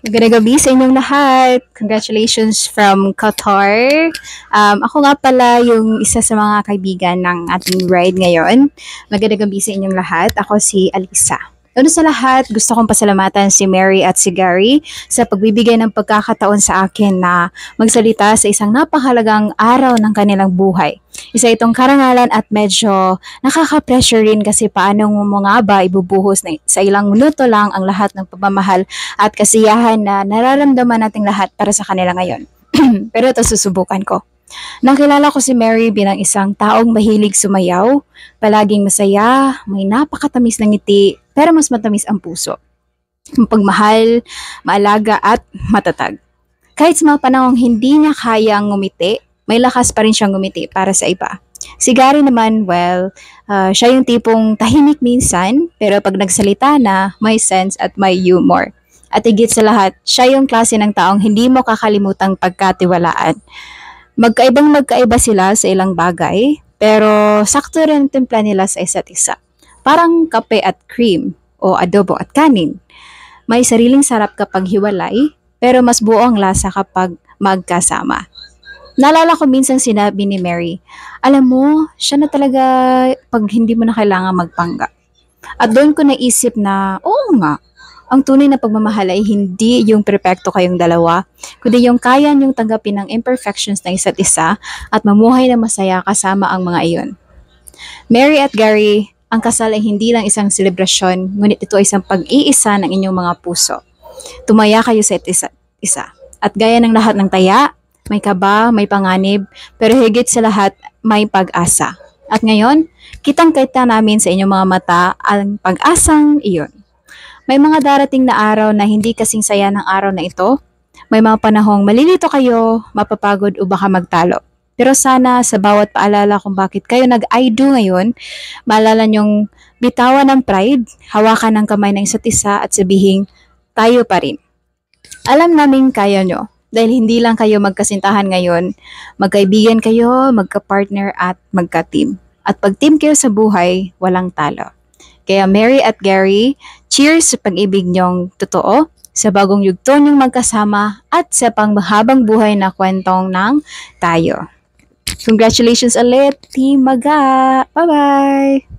Magandang gabi sa inyong lahat. Congratulations from Qatar. Ako nga pala yung isa sa mga kaibigan ng ating bride ngayon. Magandang gabi sa inyong lahat. Ako si Alisa. Una sa lahat, gusto kong pasalamatan si Mary at si Gary sa pagbibigay ng pagkakataon sa akin na magsalita sa isang napakahalagang araw ng kanilang buhay. Isa itong karangalan at medyo nakaka-pressure rin kasi paano mo nga ba ibubuhos na sa ilang minuto lang ang lahat ng pagmamahal at kasiyahan na nararamdaman nating lahat para sa kanila ngayon. Pero ito susubukan ko. Nakilala ko si Mary bilang isang taong mahilig sumayaw, palaging masaya, may napakatamis na ngiti, pero mas matamis ang puso. Mapagmahal, maalaga at matatag. Kahit sa mga panahong hindi niya kayang ngumiti, may lakas pa rin siyang ngumiti para sa iba. Si Gary naman, siya yung tipong tahimik minsan, pero pag nagsalita na, may sense at may humor. At higit sa lahat, siya yung klase ng taong hindi mo kakalimutang pagkatiwalaan. Magkaiba sila sa ilang bagay, pero sakto rin ang timpla nila sa isa't isa. Parang kape at cream o adobo at kanin. May sariling sarap kapag hiwalay, pero mas buo ang lasa kapag magkasama. Naalala ko minsan sinabi ni Mary, alam mo, siya na talaga pag hindi mo na kailangan magpanggap. At doon ko naisip na, oo nga, ang tunay na pagmamahal ay hindi yung perpekto kayong dalawa, kundi yung kaya niyong tanggapin ng imperfections ng isa't isa at mamuhay na masaya kasama ang mga iyon. Mary at Gary, ang kasal ay hindi lang isang selebrasyon, ngunit ito ay isang pag-iisa ng inyong mga puso. Tumaya kayo sa isa't isa. At gaya ng lahat ng taya, may kaba, may panganib, pero higit sa lahat, may pag-asa. At ngayon, kitang-kita namin sa inyong mga mata ang pag-asang iyon. May mga darating na araw na hindi kasing saya ng araw na ito. May mga panahong malilito kayo, mapapagod o baka magtalo. Pero sana sa bawat paalala kung bakit kayo nag-I do ngayon, maalala nyong bitawan ng pride, hawakan ng kamay ng isa't isa at sabihin, tayo pa rin. Alam namin kaya nyo. Dahil hindi lang kayo magkasintahan ngayon, magkaibigan kayo, magka-partner at magka-team. At pag team kayo sa buhay, walang talo. Kaya Mary at Gary, cheers sa pag-ibig niyong totoo, sa bagong yugto niyong magkasama, at sa pangmahabang buhay na kwentong ng tayo. Congratulations ulit, Team Maga! Bye-bye!